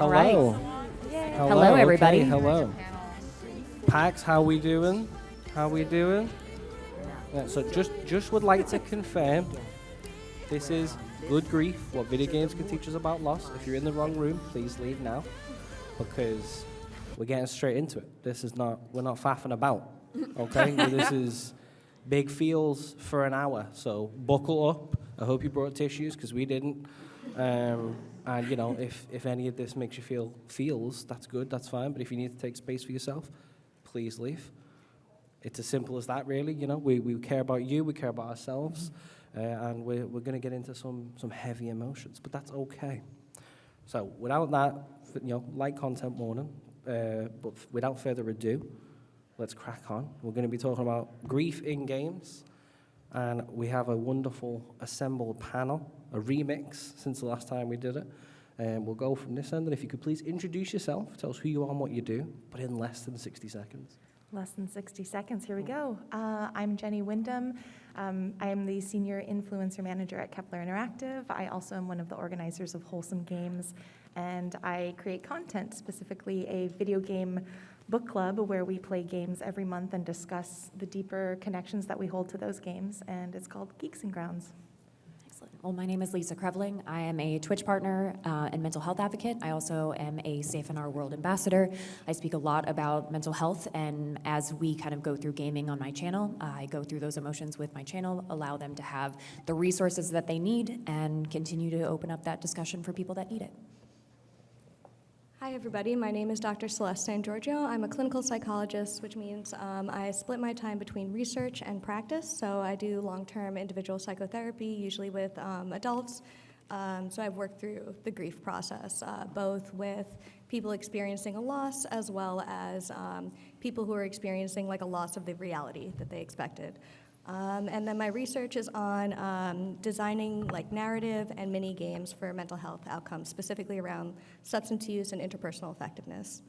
Hello. Right. Hello, Hello, everybody. Okay, hello. PAX, how we doing? How we doing? Yeah, so just would like to confirm, this is Good Grief, what video games can teach us about loss. If you're in the wrong room, please leave now, because we're getting straight into it. We're not faffing about, okay? This is big feels for an hour, so buckle up. I hope you brought tissues, because we didn't. And you know, if any of this makes you feel feels, that's good, that's fine. But if you need to take space for yourself, please leave. It's as simple as that, really. You know, we care about you, we care about ourselves, and we're going to get into some heavy emotions, but that's okay. So without that, you know, light content warning, but without further ado, let's crack on. We're going to be talking about grief in games, and we have a wonderful assembled panel, a remix since the last time we did it. And we'll go from this end, and if you could please introduce yourself, tell us who you are and what you do, but in less than 60 seconds. Less than 60 seconds, here we go. I'm Jenny Wyndham. I am the Senior Influencer Manager at Kepler Interactive. I also am one of the organizers of Wholesome Games, and I create content, specifically a video game book club where we play games every month and discuss the deeper connections that we hold to those games, and it's called Geeks and Grounds. Well, my name is Lisa Krevling. I am a Twitch partner and mental health advocate. I also am a Safe in Our World ambassador. I speak a lot about mental health, and as we kind of go through gaming on my channel, I go through those emotions with my channel, allow them to have the resources that they need, and continue to open up that discussion for people that need it. Hi, everybody. My name is Dr. Celeste San Giorgio. I'm a clinical psychologist, which means I split my time between research and practice. So I do long-term individual psychotherapy, usually with adults. So I've worked through the grief process, both with people experiencing a loss as well as people who are experiencing like a loss of the reality that they expected. And then my research is on designing like narrative and mini games for mental health outcomes, specifically around substance use and interpersonal effectiveness.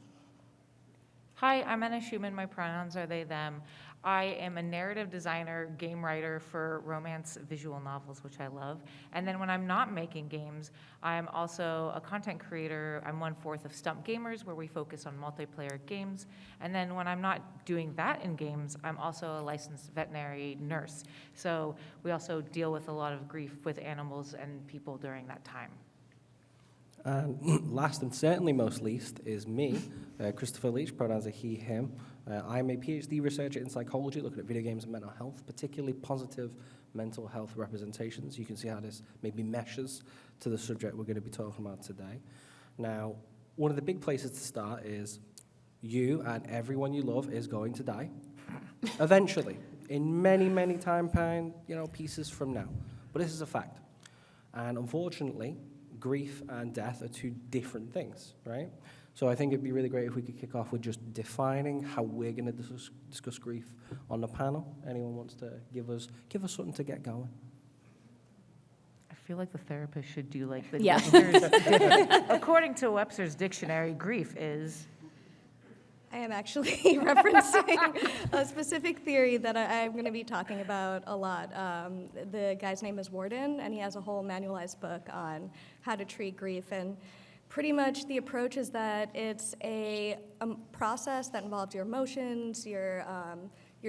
Hi, I'm Anna Schumann. My pronouns are they, them. I am a narrative designer, game writer for romance visual novels, which I love. And then when I'm not making games, I'm also a content creator. I'm 1/4 of Stump Gamers, where we focus on multiplayer games. And then when I'm not doing that in games, I'm also a licensed veterinary nurse. So we also deal with a lot of grief with animals and people during that time. And last and certainly most least is me, Christopher Leach, pronouns are he, him. I'm a PhD researcher in psychology, looking at video games and mental health, particularly positive mental health representations. You can see how this maybe meshes to the subject we're going to be talking about today. Now, one of the big places to start is you and everyone you love is going to die, eventually, in many, many pieces from now. But this is a fact. And unfortunately, grief and death are two different things, right? So I think it'd be really great if we could kick off with just defining how we're going to discuss grief on the panel. Anyone wants to give us something to get going? I feel like the therapist should do like the Yeah. Webster's. According to Webster's dictionary, grief is... I am actually referencing a specific theory that I'm going to be talking about a lot. The guy's name is Warden, and he has a whole manualized book on how to treat grief. And pretty much the approach is that it's a process that involves your emotions, your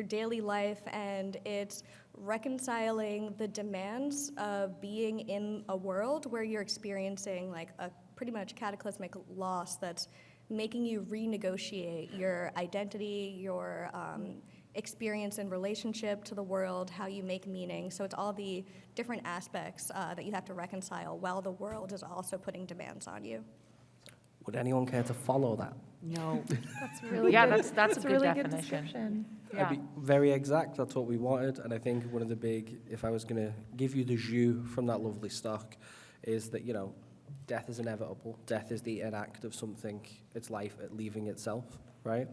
daily life, and it's reconciling the demands of being in a world where you're experiencing like a pretty much cataclysmic loss that's making you renegotiate your identity, your experience and relationship to the world, how you make meaning. So it's all the different aspects that you have to reconcile while the world is also putting demands on you. Would anyone care to follow that? No. That's really Yeah, good. that's a good really definition. Good description. Yeah. I'd be very exact, that's what we wanted, and I think one of the big, if I was going to give you the jus from that lovely stock, is that, you know, death is inevitable. Death is the end act of something, it's life leaving itself, right?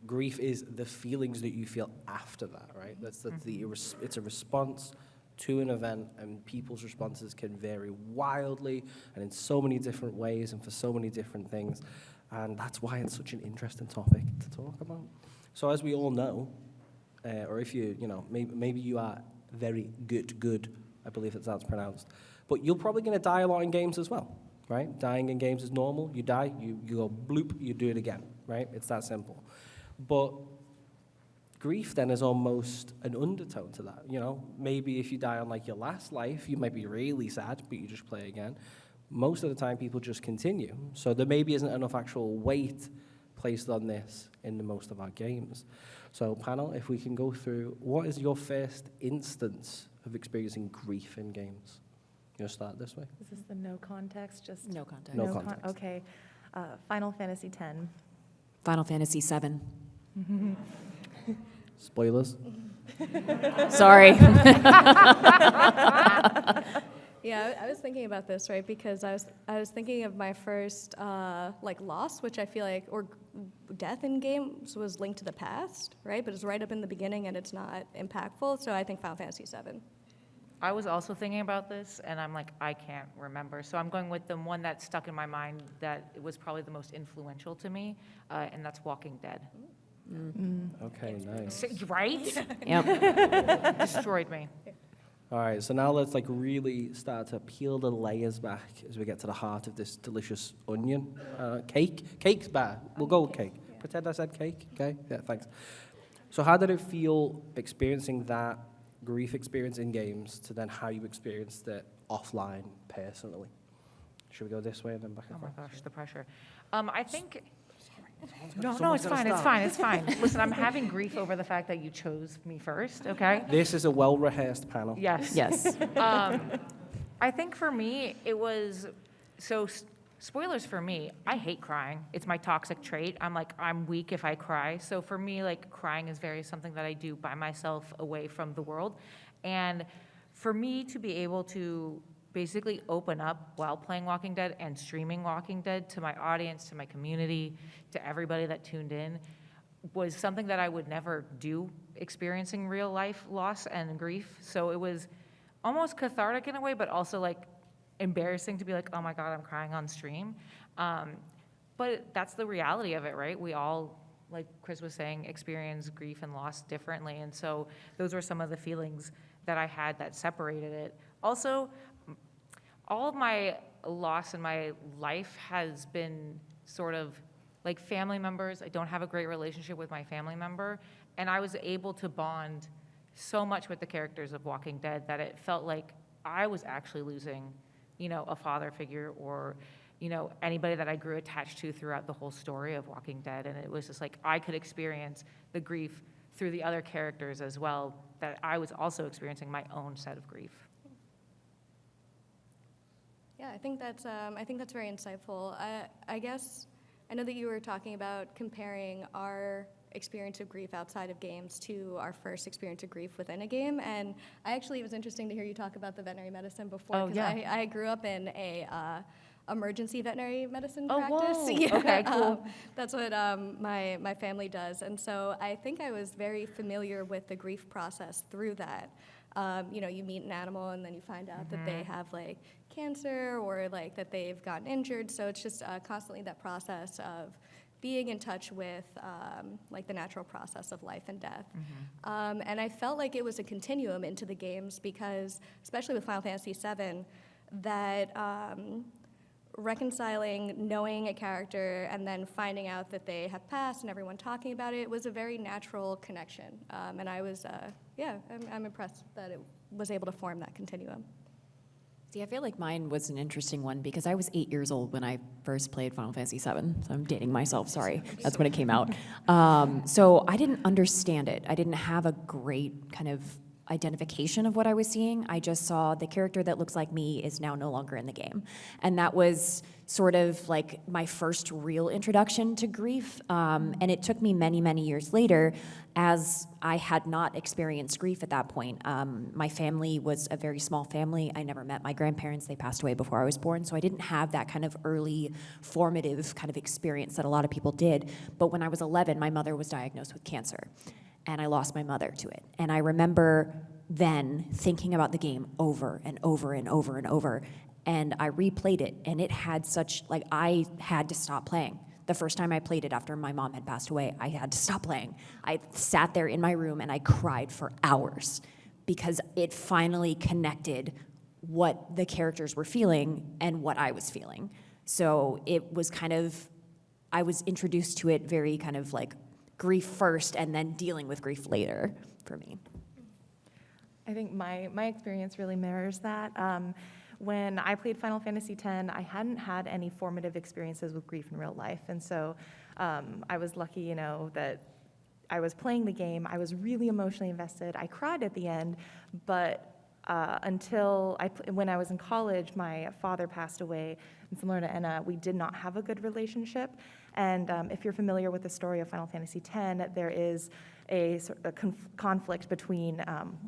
Grief is the feelings that you feel after that, right? It's a response to an event, and people's responses can vary wildly and in so many different ways and for so many different things, and that's why it's such an interesting topic to talk about. So as we all know, or if maybe you are very good, I believe that's how it's pronounced, but you're probably going to die a lot in games as well. right? Dying in games is normal. You die, you go bloop, you do it again, right? It's that simple. But grief then is almost an undertone to that. You know, maybe if you die on like your last life, you might be really sad, but you just play again. Most of the time, people just continue. So there maybe isn't enough actual weight placed on this in the most of our games. So panel, if we can go through, what is your first instance of experiencing grief in games? You want to start this way? Is this the no context? Just No context. No context. Okay. Final Fantasy X. Final Fantasy VII. Spoilers? Sorry. Yeah, I was thinking about this, right? Because I was thinking of my first like loss, which I feel like, or death in games was linked to the past, right? But it's right up in the beginning and it's not impactful. So I think Final Fantasy VII. I was also thinking about this, and I'm like, I can't remember. So I'm going with the one that stuck in my mind that was probably the most influential to me, and that's Walking Dead. Okay, nice. Right? Yep. Destroyed me. All right, so now let's like really start to peel the layers back as we get to the heart of this delicious onion. Cake? Cake's bad. We'll go with cake. Yeah. Pretend I said cake, okay? Yeah, thanks. So how did it feel experiencing that grief experience in games to then how you experienced it offline personally? Should we go this way and then back Oh across? my gosh, the pressure. I think. No, someone's it's gonna fine, it's start. fine, it's fine. Listen, I'm having grief over the fact that you chose me first, okay? This is a well-rehearsed panel. Yes. Yes. I think for me, it was, spoilers for me, I hate crying. It's my toxic trait. I'm weak if I cry. So for me, like, crying is very something that I do by myself away from the world. And for me to be able to basically open up while playing Walking Dead and streaming Walking Dead to my audience, to my community, to everybody that tuned in, was something that I would never do experiencing real life loss and grief. So it was almost cathartic in a way, but also like embarrassing to be like, oh my God, I'm crying on stream. But that's the reality of it, right? We all, like Chris was saying, experience grief and loss differently. And so those were some of the feelings that I had that separated it. Also, all of my loss in my life has been sort of like family members. I don't have a great relationship with my family member. And I was able to bond so much with the characters of Walking Dead that it felt like I was actually losing, a father figure or, anybody that I grew attached to throughout the whole story of Walking Dead. And it was just like I could experience the grief through the other characters as well, that I was also experiencing my own set of grief. Yeah, I think that's very insightful. I guess I know that you were talking about comparing our experience of grief outside of games to our first experience of grief within a game, and it was interesting to hear you talk about the veterinary medicine before. Oh, yeah. I grew up in a emergency veterinary medicine Oh, practice. whoa. Yeah, Okay, cool. that's what my family does, and so I think I was very familiar with the grief process through that. You meet an animal and then you find out that they have like cancer or like that they've gotten injured. So it's just constantly that process of being in touch with like the natural process of life and death. And I felt like it was a continuum into the games because, especially with Final Fantasy VII, that reconciling knowing a character and then finding out that they have passed and everyone talking about it was a very natural connection. And I was, I'm impressed that it was able to form that continuum. See, I feel like mine was an interesting one because I was 8 years old when I first played Final Fantasy VII. So I'm dating myself, sorry. That's when it came out. So I didn't understand it. I didn't have a great kind of identification of what I was seeing. I just saw the character that looks like me is now no longer in the game. And that was sort of like my first real introduction to grief. And it took me many, many years later, as I had not experienced grief at that point. My family was a very small family. I never met my grandparents. They passed away before I was born. So I didn't have that kind of early formative kind of experience that a lot of people did. But when I was 11, my mother was diagnosed with cancer. And I lost my mother to it. And I remember then thinking about the game over and over and over and over. And I replayed it, and it had I had to stop playing. The first time I played it after my mom had passed away, I had to stop playing. I sat there in my room and I cried for hours because it finally connected what the characters were feeling and what I was feeling. So it was kind of, I was introduced to it very kind of like grief first and then dealing with grief later for me. I think my experience really mirrors that. When I played Final Fantasy X, I hadn't had any formative experiences with grief in real life. And so I was lucky, you know, that I was playing the game. I was really emotionally invested. I cried at the end, but when I was in college, my father passed away, and similar to Anna, we did not have a good relationship. And if you're familiar with the story of Final Fantasy X, there is a conflict between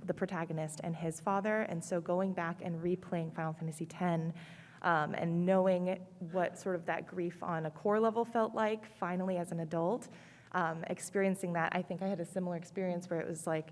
the protagonist and his father. And so going back and replaying Final Fantasy X and knowing what sort of that grief on a core level felt like, finally as an adult, experiencing that, I think I had a similar experience where it was like,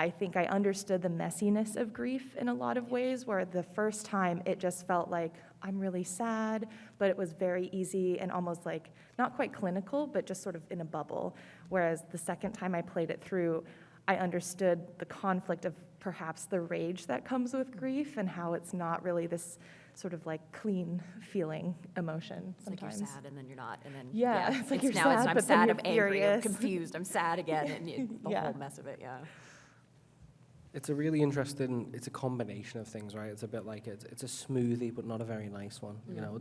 I think I understood the messiness of grief in a lot of ways, where the first time it just felt like I'm really sad, but it was very easy and almost like not quite clinical, but just sort of in a bubble. Whereas the second time I played it through, I understood the conflict of perhaps the rage that comes with grief and how it's not really this sort of like clean feeling emotion sometimes. It's like you're sad and then you're not, and then Yeah, it's like you're now sad, I'm but then sad, you're I'm angry, I'm furious. confused, I'm sad again, and the Yeah. whole mess of it, yeah. It's a really interesting, it's a combination of things, right? It's a bit like, it's a smoothie, but not a very nice one. You know,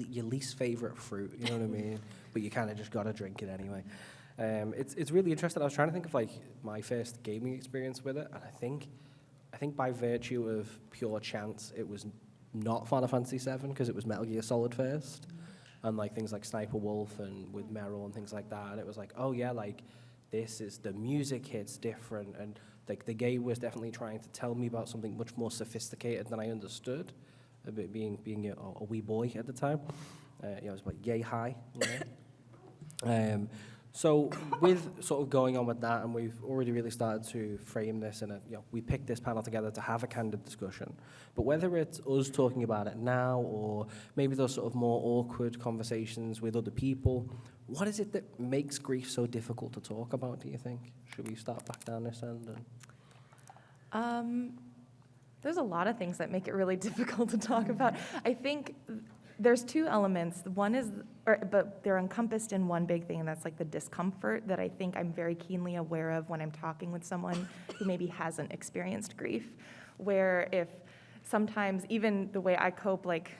your least favorite fruit, you know what I mean? But you kind of just got to drink it anyway. It's really interesting. I was trying to think of like my first gaming experience with it, and I think by virtue of pure chance, it was not Final Fantasy VII, because it was Metal Gear Solid first, and like things like Sniper Wolf and with Meryl and things like that, and it was like, oh yeah, like this is, the music hits different, and like the game was definitely trying to tell me about something much more sophisticated than I understood, a bit being a wee boy at the time. I was like yay high, you know. So with sort of going on with that, and we've already really started to frame this, and we picked this panel together to have a candid discussion. But whether it's us talking about it now, or maybe those sort of more awkward conversations with other people, what is it that makes grief so difficult to talk about, do you think? Should we start back down this end? There's a lot of things that make it really difficult to talk about. I think there's two elements. One is, but they're encompassed in one big thing, and that's like the discomfort that I think I'm very keenly aware of when I'm talking with someone who maybe hasn't experienced grief, where if sometimes even the way I cope, like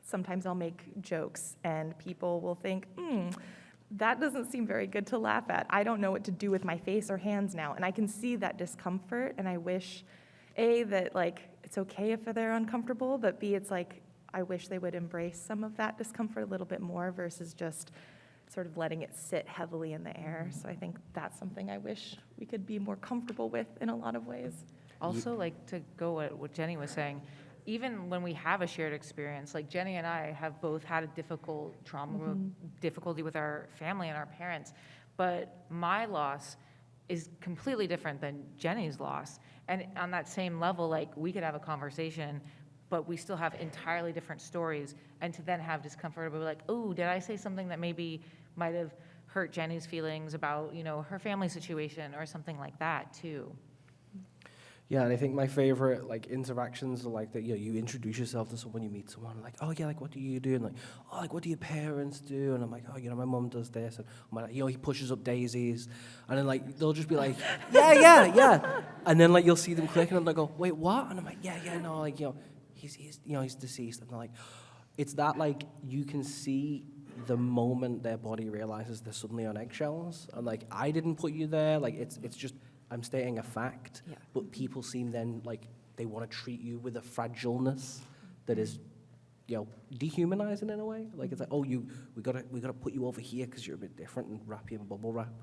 sometimes I'll make jokes and people will think, that doesn't seem very good to laugh at. I don't know what to do with my face or hands now. And I can see that discomfort, and I wish, A, that like it's okay if they're uncomfortable, but B, it's like I wish they would embrace some of that discomfort a little bit more versus just sort of letting it sit heavily in the air. So I think that's something I wish we could be more comfortable with in a lot of ways. Also, like, to go at what Jenny was saying, even when we have a shared experience, like Jenny and I have both had a difficult trauma, difficulty with our family and our parents, but my loss is completely different than Jenny's loss. And on that same level, like, we could have a conversation, but we still have entirely different stories, and to then have discomfort, we're like, oh, did I say something that maybe might have hurt Jenny's feelings about, her family situation or something like that too. Yeah, and I think my favorite like interactions are like that. You introduce yourself to someone, you meet someone, like, oh yeah, like what do you do? And like, oh, like what do your parents do? And I'm like, oh, my mom does this, and I'm like, he pushes up daisies, and then like they'll just be like, yeah, and then like you'll see them click, and they'll go, wait, what? And I'm like, yeah, no, like he's deceased, and they're like, it's that like you can see the moment their body realizes they're suddenly on eggshells, and like I didn't put you there, like it's just. I'm stating a fact, but people seem then like they want to treat you with a fragileness that is, dehumanizing in a way. Like it's like, oh, we gotta put you over here because you're a bit different and wrap you in bubble wrap.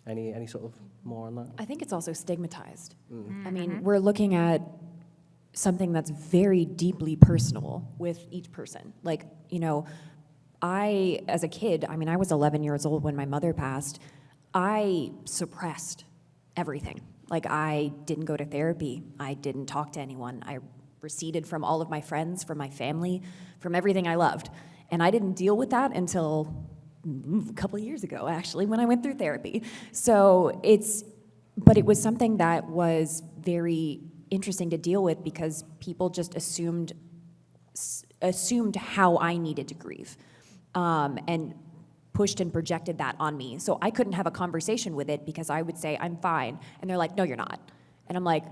Any sort of more on that? I think it's also stigmatized. I mean, we're looking at something that's very deeply personal with each person. Like, I, as a kid, I was 11 years old when my mother passed. I suppressed everything. Like, I didn't go to therapy. I didn't talk to anyone. I receded from all of my friends, from my family, from everything I loved. And I didn't deal with that until a couple of years ago, actually, when I went through therapy. But it was something that was very interesting to deal with because people just assumed assumed how I needed to grieve, and pushed and projected that on me. So I couldn't have a conversation with it because I would say, I'm fine. And they're like, no, you're not. And I'm like,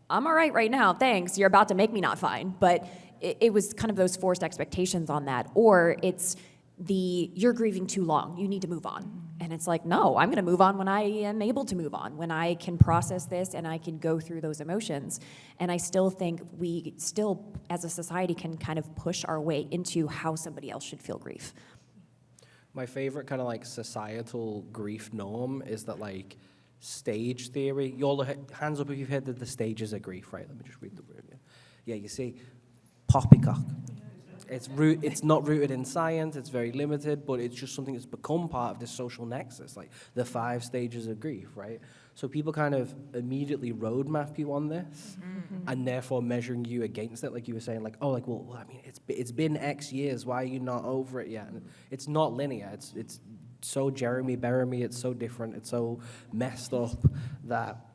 I'm all right now, thanks. You're about to make me not fine. But it was kind of those forced expectations on that. Or it's you're grieving too long, you need to move on. And it's like, no, I'm gonna move on when I am able to move on, when I can process this and I can go through those emotions. And I still think we still, as a society, can kind of push our way into how somebody else should feel grief. My favorite kind of like societal grief norm is that like stage theory. You all hands up if you've heard that the stages of grief, right? Let me just read the word. Yeah, you see, poppycock. It's not rooted in science, it's very limited, but it's just something that's become part of this social nexus, like the 5 stages of grief, right? So people kind of immediately roadmap you on this, and therefore measuring you against it, like you were saying, like, oh, like, well, I mean, it's been X years, why are you not over it yet? And it's not linear, it's so Jeremy Beremy, it's so different, it's so messed up that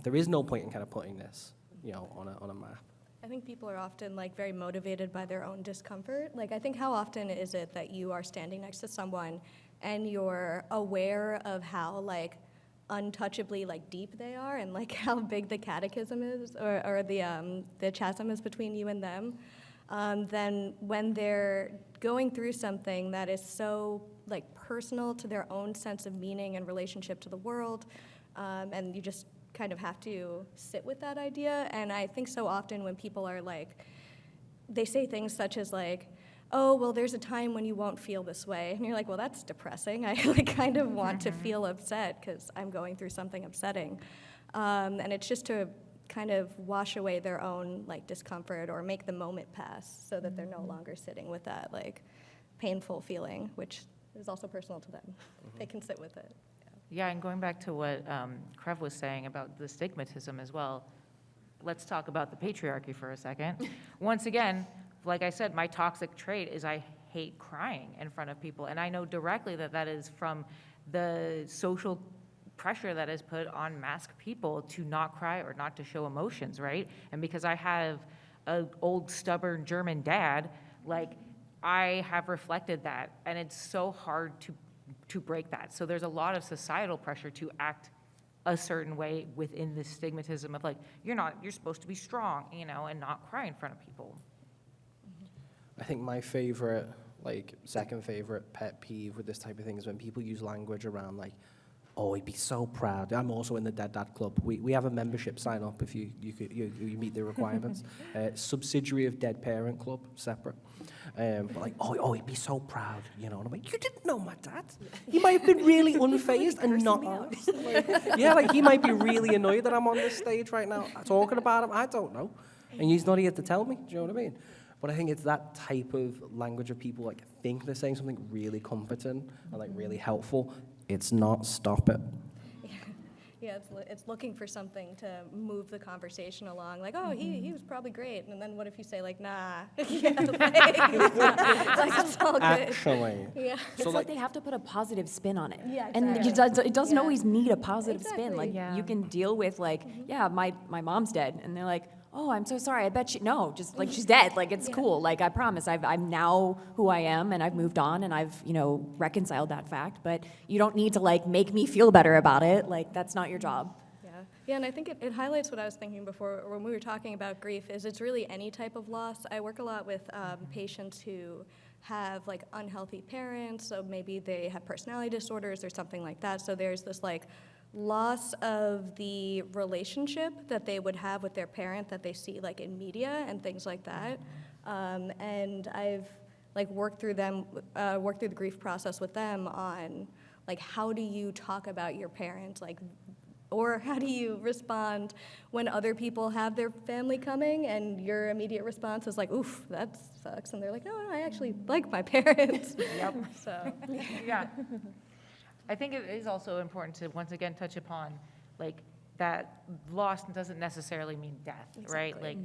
there is no point in kind of putting this, on a map. I think people are often like very motivated by their own discomfort. Like, I think how often is it that you are standing next to someone and you're aware of how like untouchably like deep they are and like how big the catechism is or the chasm is between you and them, then when they're going through something that is so like personal to their own sense of meaning and relationship to the world, and you just kind of have to sit with that idea. And I think so often when people are like, they say things such as like, oh, well, there's a time when you won't feel this way. And you're like, well, that's depressing. I like kind of want to feel upset because I'm going through something upsetting. And it's just to kind of wash away their own like discomfort or make the moment pass so that they're no longer sitting with that like painful feeling, which is also personal to them. They can sit with it. Yeah, and going back to what Krev was saying about the stigmatism as well, let's talk about the patriarchy for a second. Once again, like I said, my toxic trait is I hate crying in front of people, and I know directly that that is from the social pressure that is put on masked people to not cry or not to show emotions, right? And because I have an old stubborn German dad, like I have reflected that, and it's so hard to break that. So there's a lot of societal pressure to act a certain way within this stigmatism of like, you're supposed to be strong, and not cry in front of people. I think my favorite, like second favorite pet peeve with this type of thing is when people use language around like, oh, he'd be so proud. I'm also in the Dead Dad Club. We have a membership sign up if you meet the requirements. Subsidiary of Dead Parent Club, separate. But like, oh, he'd be so proud, And I'm like, you didn't know my dad. He might have been really unfazed and not honest. Like he might be really annoyed that I'm on this stage right now talking about him. I don't know, and he's not here to tell me. Do you know what I mean? But I think it's that type of language of people like think they're saying something really comforting and like really helpful. It's not. Stop it. Yeah, it's looking for something to move the conversation along. Like, oh, he was probably great. And then what if you say, like, nah. Yeah, it's all good. Actually. Yeah. It's like they have to put a positive spin on it. Yeah, And exactly. it doesn't always need a positive spin. Like, Yeah. you can deal with, like, yeah, my mom's dead. And they're like, oh, I'm so sorry. I bet no, just like she's dead. Like, it's cool. Like, I promise I'm now who I am, and I've moved on, and I've, reconciled that fact. But you don't need to, like, make me feel better about it. Like, that's not your job. Yeah, and I think it highlights what I was thinking before when we were talking about grief, is it's really any type of loss. I work a lot with patients who have, like, unhealthy parents, so maybe they have personality disorders or something like that. So there's this, like, loss of the relationship that they would have with their parent that they see like in media and things like that. And I've like worked through the grief process with them on like, how do you talk about your parent, like, or how do you respond when other people have their family coming and your immediate response is like, oof, that sucks. And they're like, no, I actually like my parents. Yep. So, Yeah. I think it is also important to once again touch upon like that loss doesn't necessarily mean death, right? Like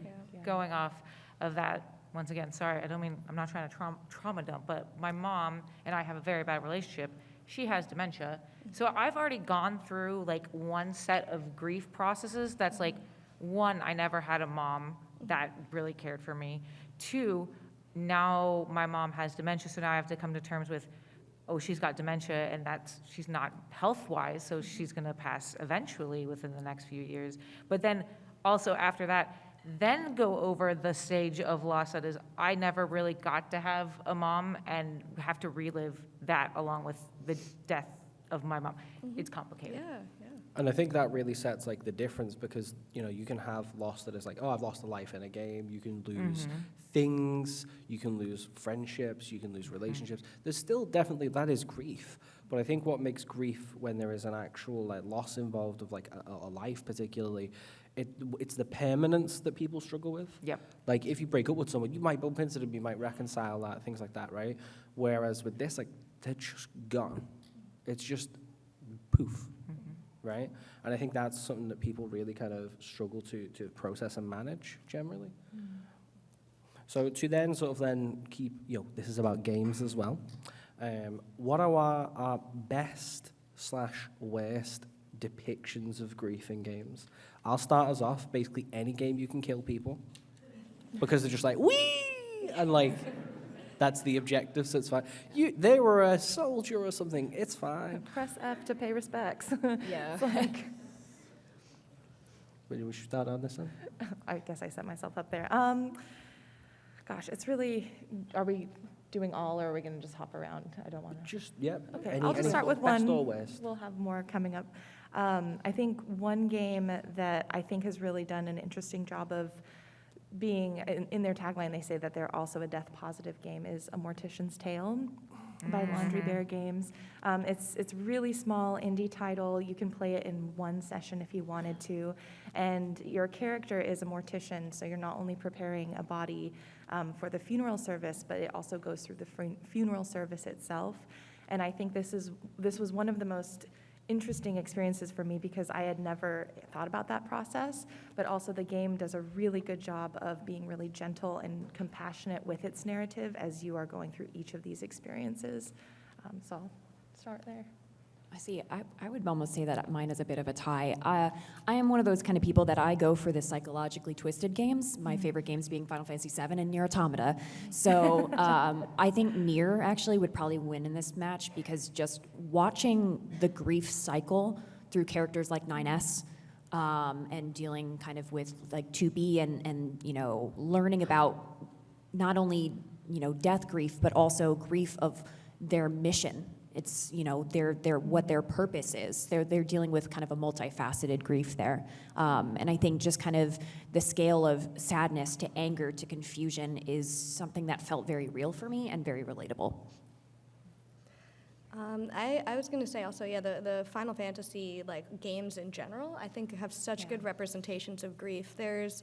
going off of that, once again, sorry, I'm not trying to trauma dump, but my mom and I have a very bad relationship. She has dementia. So I've already gone through like one set of grief processes that's like, one, I never had a mom that really cared for me. Two, now my mom has dementia, so now I have to come to terms with, oh, she's got dementia, and she's not health-wise, so she's gonna pass eventually within the next few years. But then also after that, then go over the stage of loss that is, I never really got to have a mom and have to relive that along with the death of my mom. It's complicated. Yeah, yeah. And I think that really sets like the difference, because you can have loss that is like, oh, I've lost a life in a game. You can lose things, you can lose friendships, you can lose relationships. There's still definitely, that is grief. But I think what makes grief when there is an actual like loss involved of like a life particularly, it's the permanence that people struggle with. Yep. Like if you break up with someone, you might bump into them, you might reconcile that, things like that, right? Whereas with this, like they're just gone. It's just poof. Right? And I think that's something that people really kind of struggle to process and manage generally. So to then sort of then keep, this is about games as well. What are our best / worst depictions of grief in games? I'll start us off. Basically any game you can kill people, because they're just like, wee! And like, that's the objective, so it's fine. They were a soldier or something, it's fine. Press F to pay respects. Yeah. It's like, We should start on this one? I guess I set myself up there. Gosh, it's really, are we doing all, or are we going to just hop around? I don't want to. Just, yeah. Okay, I'll just start with best one. or worst? We'll have more coming up. I think one game that I think has really done an interesting job of being, in their tagline, they say that they're also a death-positive game, is a Morticians Tale by Laundry Bear Games. It's really small indie title. You can play it in one session if you wanted to, and your character is a mortician, so you're not only preparing a body for the funeral service, but it also goes through the funeral service itself. And I think this was one of the most interesting experiences for me, because I had never thought about that process, but also the game does a really good job of being really gentle and compassionate with its narrative as you are going through each of these experiences. So I'll start there. I see. I would almost say that mine is a bit of a tie. I am one of those kind of people that I go for the psychologically twisted games. My favorite games being Final Fantasy VII and Nier Automata. So I think Nier actually would probably win in this match, because just watching the grief cycle through characters like 9S and dealing kind of with like 2B and learning about not only death grief, but also grief of their mission. It's their what their purpose is. They're dealing with kind of a multifaceted grief there, and I think just kind of the scale of sadness to anger to confusion is something that felt very real for me and very relatable. I was going to say also, yeah, the Final Fantasy games in general, I think have such good representations of grief. There's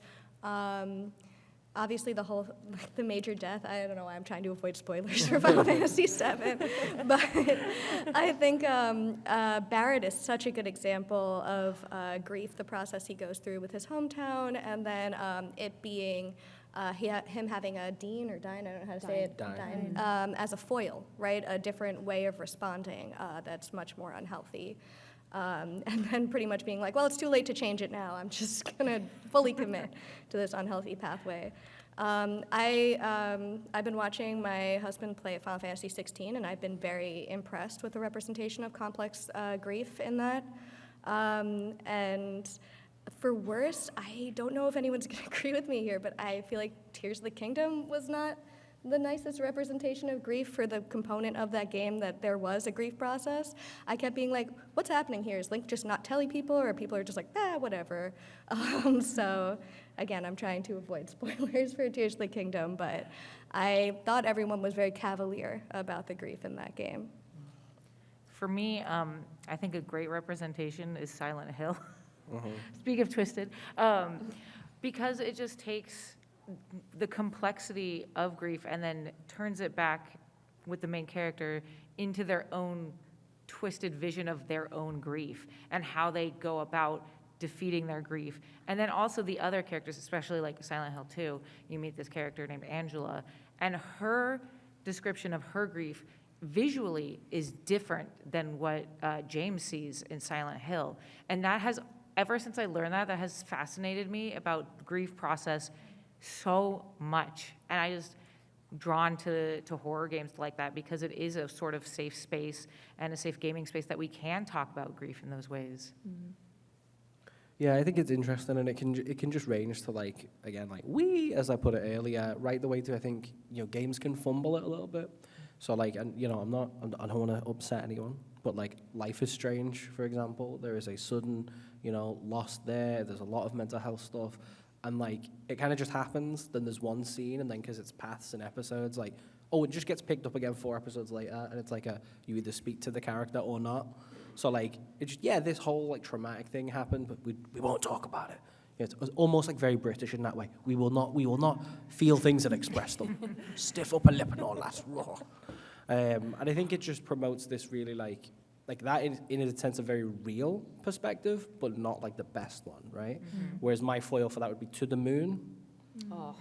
obviously the major death. I don't know why I'm trying to avoid spoilers for Final Fantasy VII, but I think Barrett is such a good example of grief, the process he goes through with his hometown, and then it being him having a Dean or Dine, I don't know how to say it, Dine, as a foil, right? A different way of responding that's much more unhealthy. And then pretty much being like, well, it's too late to change it now. I'm just going to fully commit to this unhealthy pathway. I've been watching my husband play Final Fantasy 16, and I've been very impressed with the representation of complex grief in that. And for worse, I don't know if anyone's going to agree with me here, but I feel like Tears of the Kingdom was not the nicest representation of grief for the component of that game that there was a grief process. I kept being like, what's happening here? Is Link just not telling people, or people are just like, whatever? So again, I'm trying to avoid spoilers for Tears of the Kingdom, but I thought everyone was very cavalier about the grief in that game. For me, I think a great representation is Silent Hill. Speak of twisted. Because it just takes the complexity of grief and then turns it back with the main character into their own twisted vision of their own grief and how they go about defeating their grief. And then also the other characters, especially like Silent Hill 2, you meet this character named Angela, and her description of her grief visually is different than what James sees in Silent Hill. And that has, ever since I learned that has fascinated me about grief process so much. And drawn to horror games like that, because it is a sort of safe space and a safe gaming space that we can talk about grief in those ways. Yeah, I think it's interesting, and it can just range to, like, again, like, as I put it earlier, right the way to, I think, games can fumble it a little bit. So, like, and I don't want to upset anyone, but, like, Life is Strange, for example, there is a sudden, loss there. There's a lot of mental health stuff, and, like, it kind of just happens. Then there's one scene, and then because it's paths and episodes, like, it just gets picked up again 4 episodes later, and it's like you either speak to the character or not. So, like, it's just, this whole, like, traumatic thing happened, but we won't talk about it. It's almost, like, very British in that way. We will not feel things and express them. Stiff upper lip and all that. And I think it just promotes this really, like that in a sense, a very real perspective, but not, like, the best one, right? Whereas my foil for that would be To the Moon. Oh,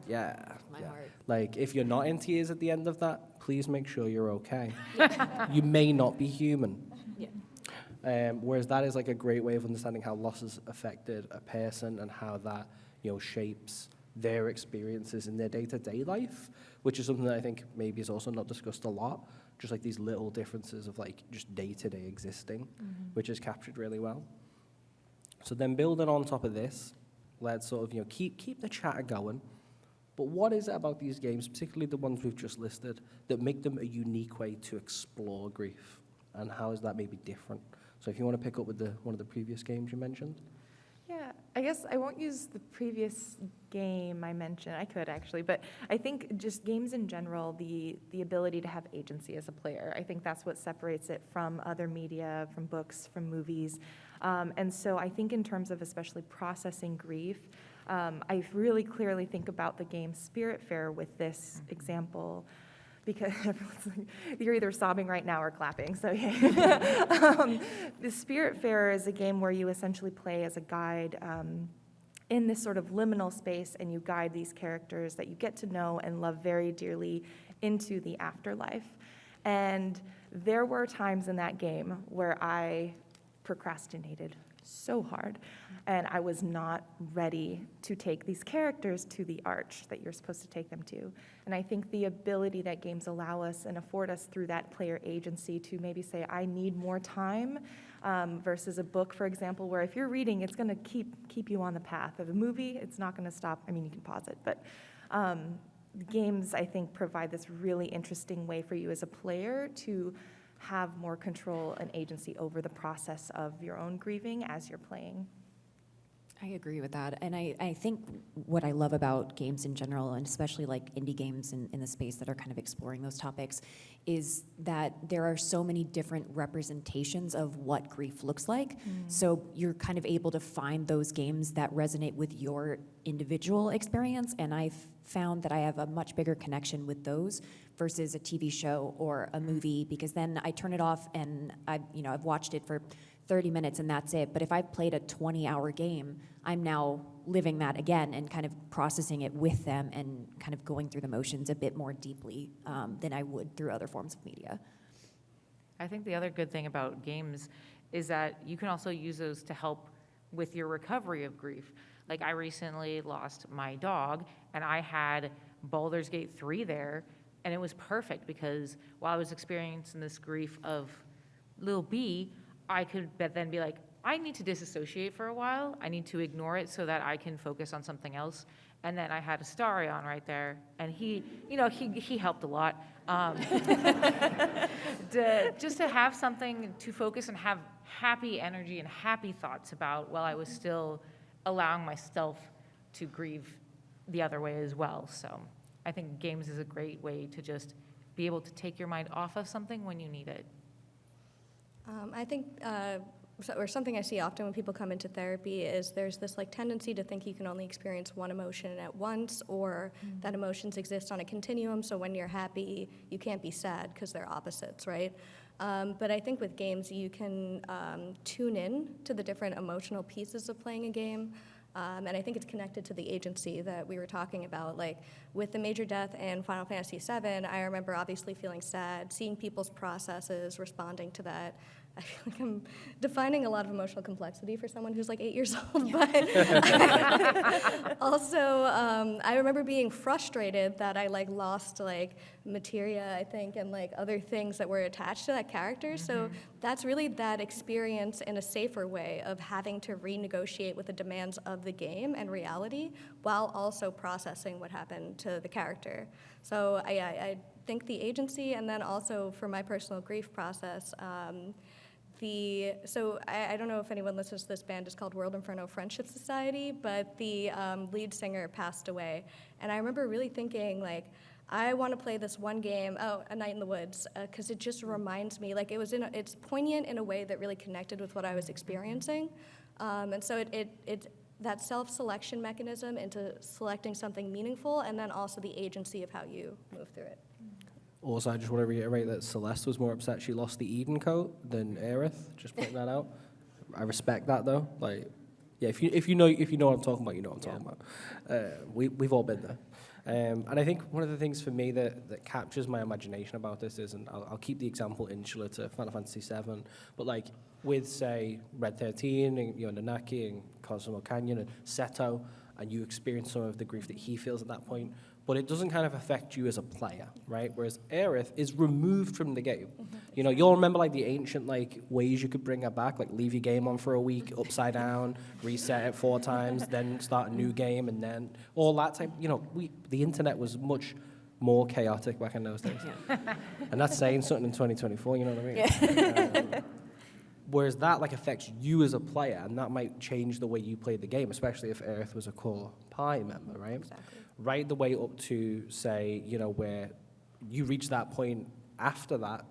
Yeah. my heart. Like, if you're not in tears at the end of that, please make sure you're okay. You may not be human. Whereas that is, like, a great way of understanding how loss has affected a person and how that, shapes their experiences in their day-to-day life, which is something that I think maybe is also not discussed a lot, just like these little differences of, like, just day-to-day existing, which is captured really well. So then building on top of this, let's sort of, keep the chatter going. But what is it about these games, particularly the ones we've just listed, that make them a unique way to explore grief? And how is that maybe different? So if you want to pick up with one of the previous games you mentioned. Yeah, I guess I won't use the previous game I mentioned. I could actually, but I think just games in general, the ability to have agency as a player, I think that's what separates it from other media, from books, from movies. And so I think in terms of especially processing grief, I really clearly think about the game Spiritfarer with this example, because everyone's like, you're either sobbing right now or clapping, so yeah. The Spiritfarer is a game where you essentially play as a guide in this sort of liminal space, and you guide these characters that you get to know and love very dearly into the afterlife. And there were times in that game where I procrastinated so hard, and I was not ready to take these characters to the arch that you're supposed to take them to. And I think the ability that games allow us and afford us through that player agency to maybe say, I need more time, versus a book, for example, where if you're reading, it's going to keep you on the path. Of a movie, it's not going to stop. I mean, you can pause it, but games, I think, provide this really interesting way for you as a player to have more control and agency over the process of your own grieving as you're playing. I agree with that. And I think what I love about games in general, and especially like indie games in the space that are kind of exploring those topics, is that there are so many different representations of what grief looks like. So you're kind of able to find those games that resonate with your individual experience. And I've found that I have a much bigger connection with those versus a TV show or a movie, because then I turn it off and I've watched it for 30 minutes and that's it. But if I've played a 20-hour game, I'm now living that again and kind of processing it with them and kind of going through the motions a bit more deeply than I would through other forms of media. I think the other good thing about games is that you can also use those to help with your recovery of grief. Like, I recently lost my dog, and I had Baldur's Gate 3 there, and it was perfect because while I was experiencing this grief of little B, I could then be like, I need to disassociate for a while. I need to ignore it so that I can focus on something else. And then I had Astarion right there, and he helped a lot. Just to have something to focus and have happy energy and happy thoughts about while I was still allowing myself to grieve the other way as well. So I think games is a great way to just be able to take your mind off of something when you need it. I think, or something I see often when people come into therapy is there's this like tendency to think you can only experience one emotion at once, or that emotions exist on a continuum. So when you're happy, you can't be sad because they're opposites, right? But I think with games, you can tune in to the different emotional pieces of playing a game. And I think it's connected to the agency that we were talking about. Like with the major death in Final Fantasy VII, I remember obviously feeling sad, seeing people's processes, responding to that. I feel like I'm defining a lot of emotional complexity for someone who's like 8 years old, but also I remember being frustrated that I like lost like materia, I think, and like other things that were attached to that character. So that's really that experience in a safer way of having to renegotiate with the demands of the game and reality while also processing what happened to the character. So I think the agency, and then also for my personal grief process, so I don't know if anyone listens to this band. It's called World Inferno Friendship Society, but the lead singer passed away. And I remember really thinking, like, I want to play this one game, A Night in the Woods, because it just reminds me, like, it's poignant in a way that really connected with what I was experiencing. And so it that self-selection mechanism into selecting something meaningful, and then also the agency of how you move through it. Also, I just want to reiterate that Celeste was more upset she lost the Eden coat than Aerith. Just putting that out. I respect that though. Like, yeah, if you know what I'm talking about, you know what I'm talking about. We've all been there. And I think one of the things for me that captures my imagination about this is, and I'll keep the example insular to Final Fantasy VII, but like with say Red 13 and Nanaki and Cosmo Canyon and Seto, and you experience some of the grief that he feels at that point. But it doesn't kind of affect you as a player, right? Whereas Aerith is removed from the game. You know, you'll remember like the ancient like ways you could bring her back, like leave your game on for a week, upside down, reset it 4 times, then start a new game, and then all that type. You know, the internet was much more chaotic back in those days, and that's saying something in 2024. You know what I mean? Yeah. Whereas that like affects you as a player, and that might change the way you play the game, especially if Aerith was a core party member, right? Exactly. Right the way up to, say, where you reach that point after that,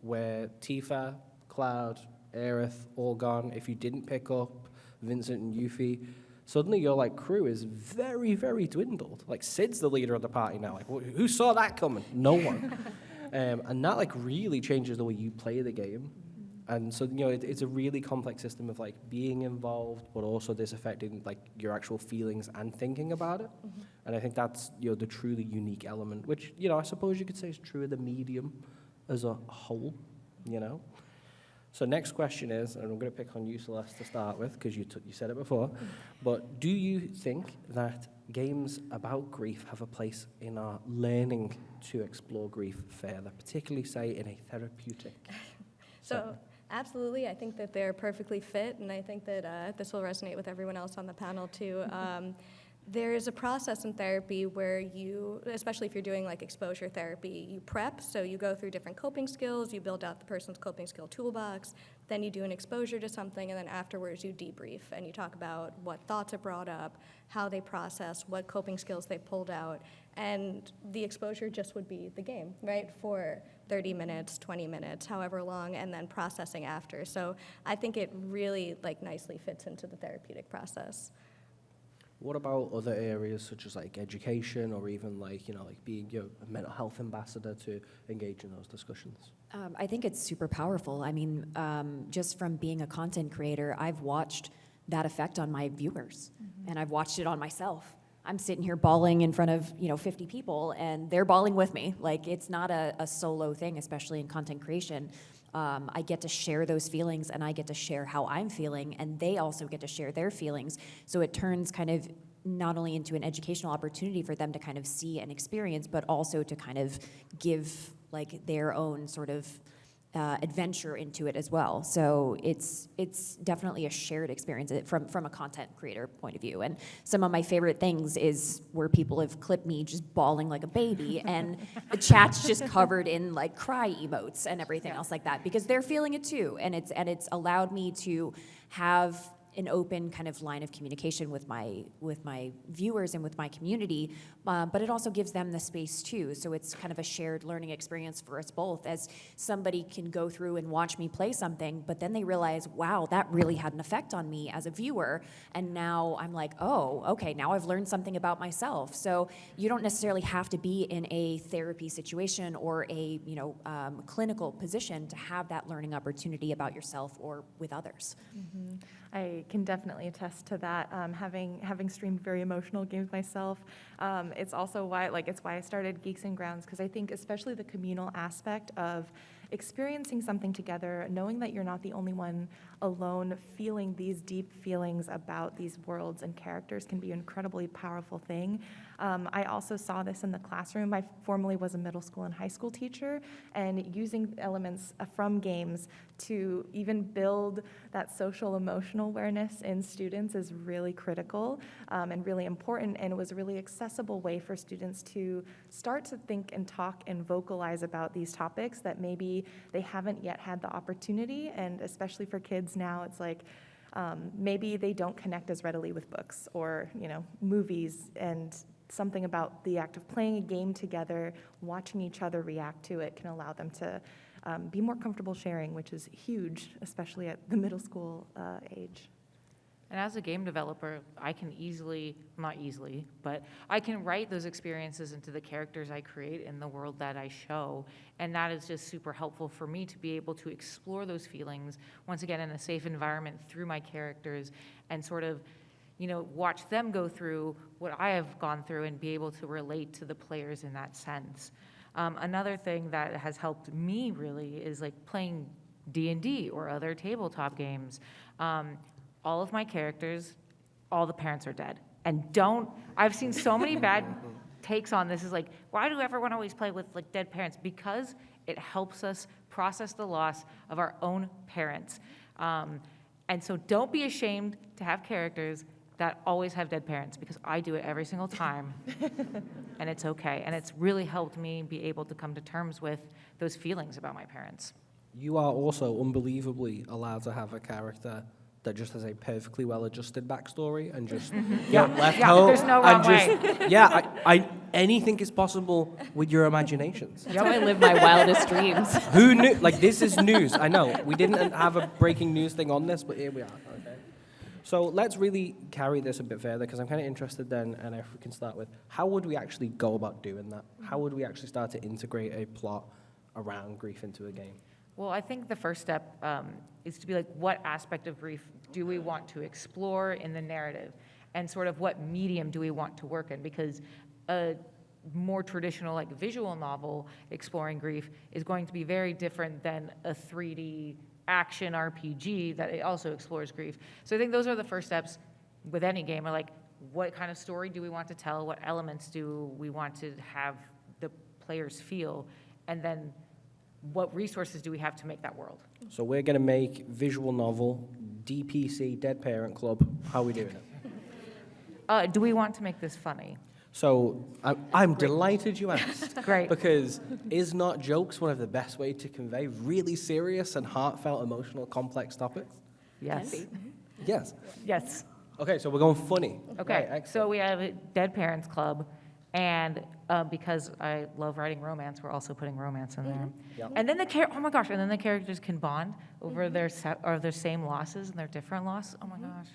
where Tifa, Cloud, Aerith, all gone. If you didn't pick up Vincent and Yuffie, suddenly your like crew is very, very dwindled. Like Sid's the leader of the party now. Like who saw that coming? No one. And that like really changes the way you play the game. And so, it's a really complex system of like being involved, but also this affecting like your actual feelings and thinking about it. And I think that's, the truly unique element, which, I suppose you could say is true of the medium as a whole, So next question is, and I'm going to pick on you, Celeste, to start with, because you said it before, but do you think that games about grief have a place in our learning to explore grief further, particularly, say, in a therapeutic setting? Absolutely, I think that they're perfectly fit, and I think that this will resonate with everyone else on the panel too. There is a process in therapy where you, especially if you're doing like exposure therapy, you prep, so you go through different coping skills, you build out the person's coping skill toolbox, then you do an exposure to something, and then afterwards you debrief, and you talk about what thoughts are brought up, how they process, what coping skills they pulled out, and the exposure just would be the game, right, for 30 minutes, 20 minutes, however long, and then processing after. So I think it really like nicely fits into the therapeutic process. What about other areas such as like education, or even like, like being a mental health ambassador to engage in those discussions? I think it's super powerful. I mean, just from being a content creator, I've watched that effect on my viewers, and I've watched it on myself. I'm sitting here bawling in front of 50 people, and they're bawling with me. Like, it's not a solo thing, especially in content creation. I get to share those feelings, and I get to share how I'm feeling, and they also get to share their feelings. So it turns kind of not only into an educational opportunity for them to kind of see and experience, but also to kind of give like their own sort of adventure into it as well. So it's definitely a shared experience from a content creator point of view. And some of my favorite things is where people have clipped me just bawling like a baby, and the chat's just covered in like cry emotes and everything else like that, because they're feeling it too. And it's allowed me to have an open kind of line of communication with my viewers and with my community, but it also gives them the space too. So it's kind of a shared learning experience for us both, as somebody can go through and watch me play something, but then they realize, wow, that really had an effect on me as a viewer, and now I'm like, oh, okay, now I've learned something about myself. So you don't necessarily have to be in a therapy situation or a clinical position to have that learning opportunity about yourself or with others. I I can definitely attest to that. Having streamed very emotional games myself, it's also why I started Geeks and Grounds, because I think especially the communal aspect of experiencing something together, knowing that you're not the only one alone feeling these deep feelings about these worlds and characters can be an incredibly powerful thing. I also saw this in the classroom. I formerly was a middle school and high school teacher, and using elements from games to even build that social emotional awareness in students is really critical and really important, and it was a really accessible way for students to start to think and talk and vocalize about these topics that maybe they haven't yet had the opportunity. And especially for kids now, it's like maybe they don't connect as readily with books or movies, and something about the act of playing a game together, watching each other react to it, can allow them to be more comfortable sharing, which is huge, especially at the middle school age. And as a game developer, I can not easily, but I can write those experiences into the characters I create in the world that I show. And that is just super helpful for me to be able to explore those feelings, once again, in a safe environment through my characters, and sort of, watch them go through what I have gone through and be able to relate to the players in that sense. Another thing that has helped me really is like playing D&D or other tabletop games. All of my characters, all the parents are dead. And I've seen so many bad takes on this, is like, why do everyone always play with like dead parents? Because it helps us process the loss of our own parents. And so don't be ashamed to have characters that always have dead parents, because I do it every single time, and it's okay. And it's really helped me be able to come to terms with those feelings about my parents. You are also unbelievably allowed to have a character that just has a perfectly well-adjusted backstory and just left home. There's no wrong way. I anything is possible with your imaginations. That's how I live my wildest dreams. Who knew? Like, this is news. I know we didn't have a breaking news thing on this, but here we are. Okay. So let's really carry this a bit further, because I'm kind of interested then, and if we can start with, how would we actually go about doing that? How would we actually start to integrate a plot around grief into a game? Well, I think the first step is to be like, what aspect of grief do we want to explore in the narrative? And sort of what medium do we want to work in? Because a more traditional, like, visual novel exploring grief is going to be very different than a 3D action RPG that it also explores grief. So I think those are the first steps with any game, are like, what kind of story do we want to tell? What elements do we want to have the players feel? And then what resources do we have to make that world? So we're going to make visual novel, DPC, Dead Parent Club. How are we doing it? Do we want to make this funny? So I'm delighted you asked. Great. Because is not jokes one of the best ways to convey really serious and heartfelt, emotional, complex topics? Yes. Yes. Yes. Okay, so we're going funny. Okay, Right, so we have a Dead Parents Club, and because I love writing romance, we're also putting romance in there. Yep. And then oh my gosh, and then the characters can bond over their same losses and their different losses. Oh my gosh,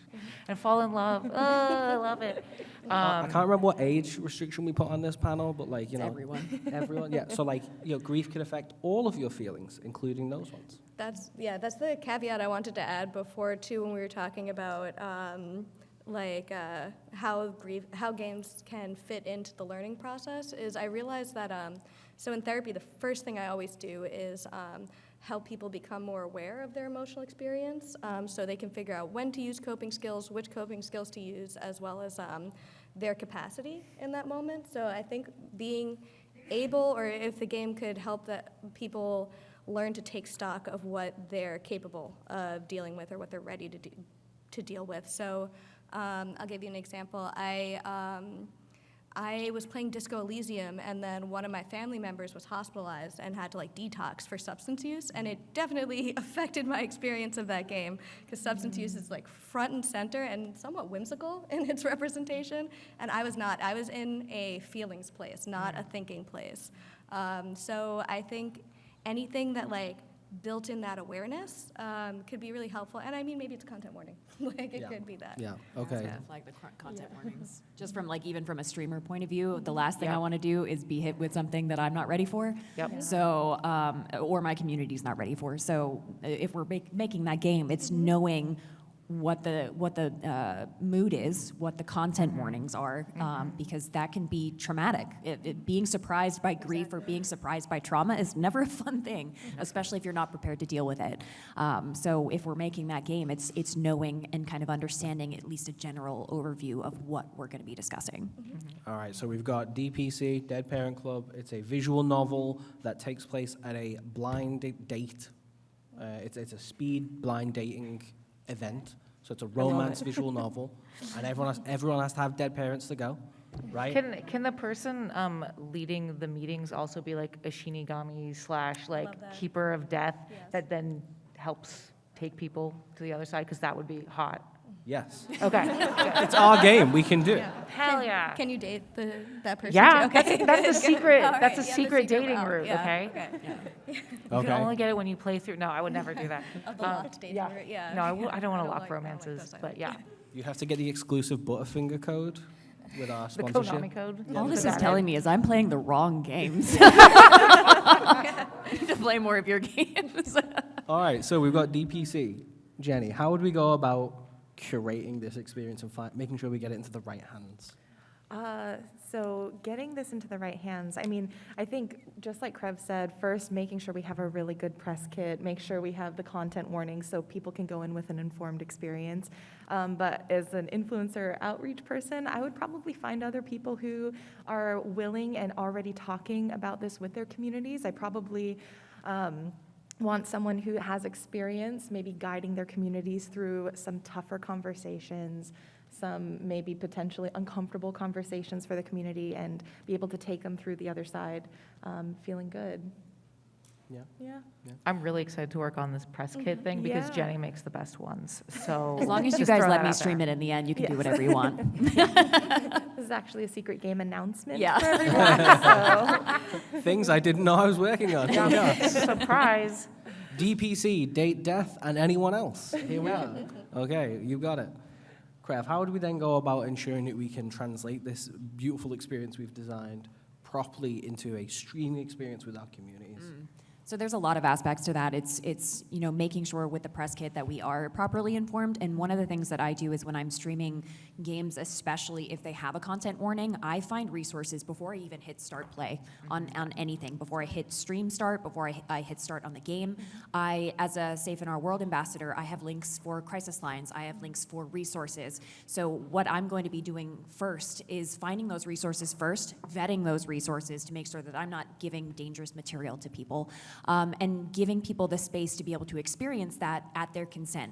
and fall in love. Oh, I love it. I can't remember what age restriction we put on this panel, but like, everyone. Yeah, so like, grief can affect all of your feelings, including those ones. That's the caveat I wanted to add before too, when we were talking about how games can fit into the learning process. Is I realized that so in therapy, the first thing I always do is help people become more aware of their emotional experience, so they can figure out when to use coping skills, which coping skills to use, as well as their capacity in that moment. So I think being able, or if the game could help that people learn to take stock of what they're capable of dealing with or what they're ready to deal with. So I'll give you an example. I was playing Disco Elysium, and then one of my family members was hospitalized and had to detox for substance use, and it definitely affected my experience of that game, because substance use is front and center and somewhat whimsical in its representation, and I was not. I was in a feelings place, not a thinking place. So I think anything that built in that awareness could be really helpful. And I mean, maybe it's content warning. It could be that. Yeah, okay. Yeah, flag the content warnings. Just from even from a streamer point of view, the last thing I want to do is be hit with something that I'm not ready for. Yep. Yeah. So, or my community's not ready for. So if we're making that game, it's knowing what the mood is, what the content warnings are, because that can be traumatic. Being surprised by grief or being surprised by trauma is never a fun thing, especially if you're not prepared to deal with it. So if we're making that game, it's knowing and kind of understanding at least a general overview of what we're going to be discussing. All right, so we've got DPC, Dead Parent Club. It's a visual novel that takes place at a blind date. It's a speed blind dating event. So it's a romance visual novel, and everyone has to have dead parents to go, right? Can the person leading the meetings also be like a Shinigami / Love like that. keeper of death Yes. that then helps take people to the other side? Because that would be hot. Yes. Okay. It's our game. We can do it. Hell yeah. Can you date that person? Yeah, too? Okay. that's the secret. All That's right, a yeah, the secret dating route, route. yeah, Okay. You Okay. can only get it when you play through. No, I would never do that. Of the locked dating yeah. route, yeah. No, I don't want to I lock like romances, those but yeah. You have to get the exclusive Butterfinger code with our The sponsorship. Konami code. Yeah, All we this put is that telling in. me is I'm playing the wrong games. You need to play more of your games. All right, so we've got DPC. Jenny, how would we go about curating this experience and making sure we get it into the right hands? So getting this into the right hands, I mean, I think just like Krev said, first making sure we have a really good press kit, make sure we have the content warnings so people can go in with an informed experience. But as an influencer outreach person, I would probably find other people who are willing and already talking about this with their communities. I probably want someone who has experience, maybe guiding their communities through some tougher conversations, some maybe potentially uncomfortable conversations for the community, and be able to take them through the other side feeling good. Yeah. Yeah. I'm really excited to work on this press kit thing because Yeah. Jenny makes the best ones. So As long as you just guys throw let that me out stream there. it in the end, you can do Yes. whatever you want. This is actually a secret game announcement Yeah. for everyone. So. Things I didn't know I was working on. Here we are. Surprise. DPC, date, death, and anyone else. Here we are. Okay, you got it. Krev, how would we then go about ensuring that we can translate this beautiful experience we've designed properly into a streaming experience with our communities? So there's a lot of aspects to that. It's making sure with the press kit that we are properly informed. And one of the things that I do is when I'm streaming games, especially if they have a content warning, I find resources before I even hit start play on anything. Before I hit stream start, before I hit start on the game, I, as a Safe in Our World ambassador, I have links for crisis lines. I have links for resources. So what I'm going to be doing first is finding those resources first, vetting those resources to make sure that I'm not giving dangerous material to people. And giving people the space to be able to experience that at their consent.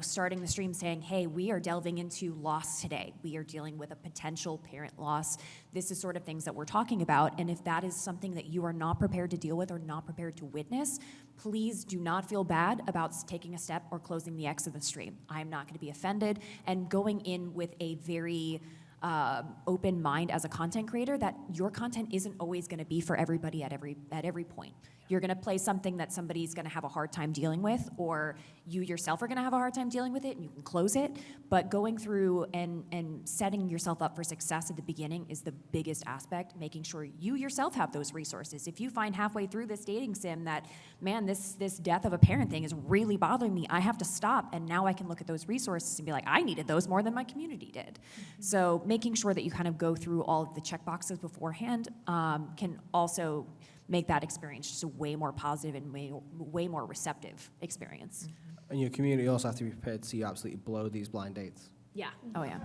Starting the stream saying, hey, we are delving into loss today. We are dealing with a potential parent loss. This is sort of things that we're talking about. And if that is something that you are not prepared to deal with or not prepared to witness, please do not feel bad about taking a step or closing the X of the stream. I am not going to be offended. And going in with a very open mind as a content creator that your content isn't always going to be for everybody at every point. You're going to play something that somebody's going to have a hard time dealing with, or you yourself are going to have a hard time dealing with it, and you can close it. But going through and setting yourself up for success at the beginning is the biggest aspect, making sure you yourself have those resources. If you find halfway through this dating sim that, man, this death of a parent thing is really bothering me, I have to stop, and now I can look at those resources and be like, I needed those more than my community did. So making sure that you kind of go through all of the checkboxes beforehand can also make that experience just a way more positive and way more receptive experience. And your community also have to be prepared to see you absolutely blow these blind dates. Yeah. Oh, yeah.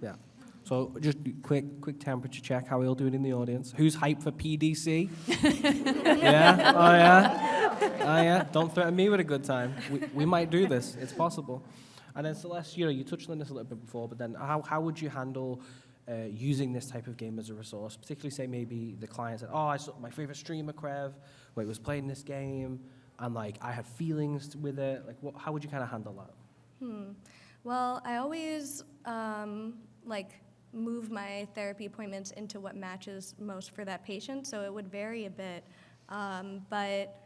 Yeah. So just quick temperature check. How we all doing in the audience? Who's hyped for PDC? Yeah? Oh, yeah? Oh, yeah? Don't threaten me with a good time. We might do this. It's possible. And then Celeste, you touched on this a little bit before, but then how would you handle using this type of game as a resource, particularly say maybe the client said, I saw my favorite streamer, Krev, where he was playing this game, and I had feelings with it. How would you kind of handle that? Well, I always move my therapy appointments into what matches most for that patient, so it would vary a bit. But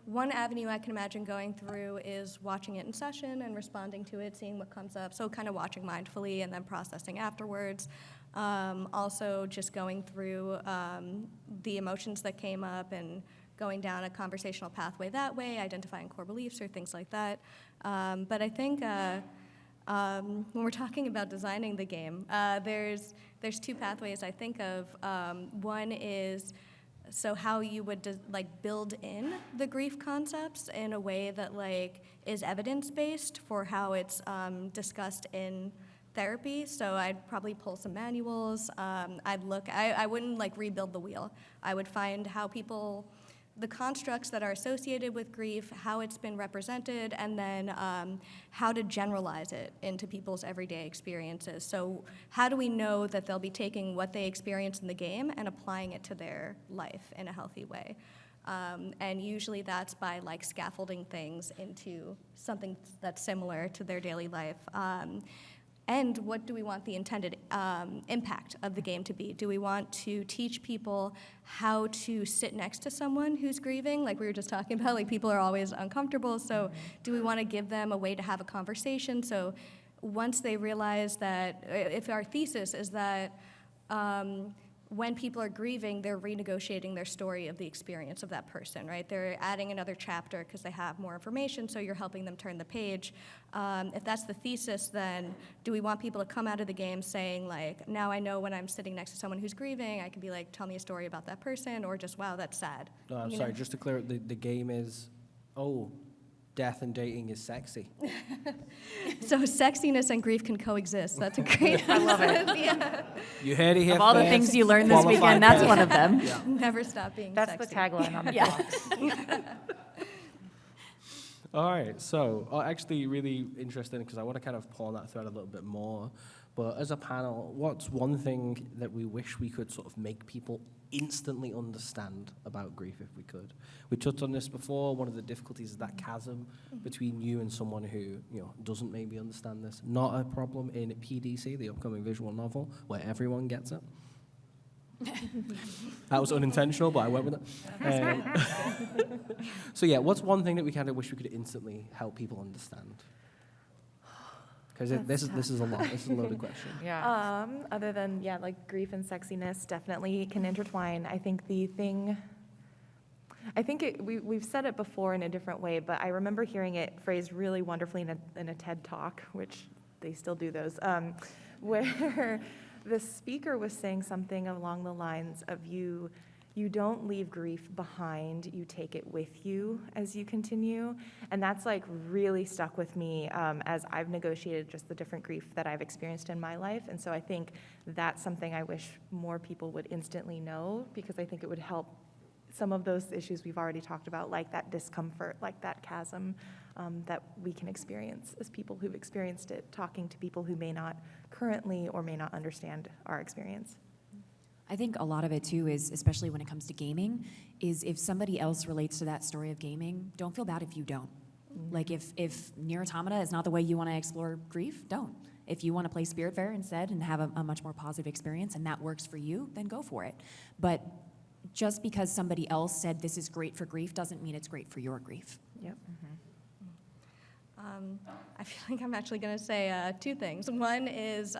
one avenue I can imagine going through is watching it in session and responding to it, seeing what comes up. So kind of watching mindfully and then processing afterwards. Also just going through the emotions that came up and going down a conversational pathway that way, identifying core beliefs or things like that. But I think when we're talking about designing the game, there's two pathways I think of. One is how you would build in the grief concepts in a way that is evidence-based for how it's discussed in therapy. So I'd probably pull some manuals. I wouldn't rebuild the wheel. I would find how the constructs that are associated with grief, how it's been represented, and then how to generalize it into people's everyday experiences. So how do we know that they'll be taking what they experience in the game and applying it to their life in a healthy way? And usually that's by scaffolding things into something that's similar to their daily life. And what do we want the intended impact of the game to be? Do we want to teach people how to sit next to someone who's grieving? Like we were just talking about, people are always uncomfortable, so do we want to give them a way to have a conversation? So once they realize that, if our thesis is that when people are grieving, they're renegotiating their story of the experience of that person, right? They're adding another chapter because they have more information, so you're helping them turn the page. If that's the thesis, then do we want people to come out of the game saying, now I know when I'm sitting next to someone who's grieving, I can be tell me a story about that person, or just, wow, that's sad. No, I'm sorry, just to clear up, the game is, death and dating is sexy. So sexiness and grief can coexist. That's a great I love it. Yeah. You heard it here Of all the first. things you learned this Qualified weekend, that's person. one of them. Yeah. Never stop being That's sexy. the tagline on the Yeah. box. All right, so actually really interesting because I want to kind of pull on that thread a little bit more. But as a panel, what's one thing that we wish we could sort of make people instantly understand about grief if we could? We touched on this before. One of the difficulties is that chasm between you and someone who doesn't maybe understand this. Not a problem in PDC, the upcoming visual novel, where everyone gets it. That was unintentional, but I went with it. So yeah, what's one thing that we kind of wish we could instantly help people understand? Because this is a lot. This is a loaded question. Yeah. Other than, grief and sexiness definitely can intertwine. I think we've said it before in a different way, but I remember hearing it phrased really wonderfully in a TED Talk, which they still do those, where the speaker was saying something along the lines of you don't leave grief behind, you take it with you as you continue. And that's really stuck with me as I've negotiated just the different grief that I've experienced in my life. And so I think that's something I wish more people would instantly know, because I think it would help some of those issues we've already talked about, like that discomfort, like that chasm that we can experience as people who've experienced it, talking to people who may not currently or may not understand our experience. I think a lot of it too is, especially when it comes to gaming, is if somebody else relates to that story of gaming, don't feel bad if you don't. If Nier Automata is not the way you want to explore grief, don't. If you want to play Spiritfarer instead and have a much more positive experience and that works for you, then go for it. But just because somebody else said this is great for grief doesn't mean it's great for your grief. Yep. I feel like I'm actually going to say two things. One is,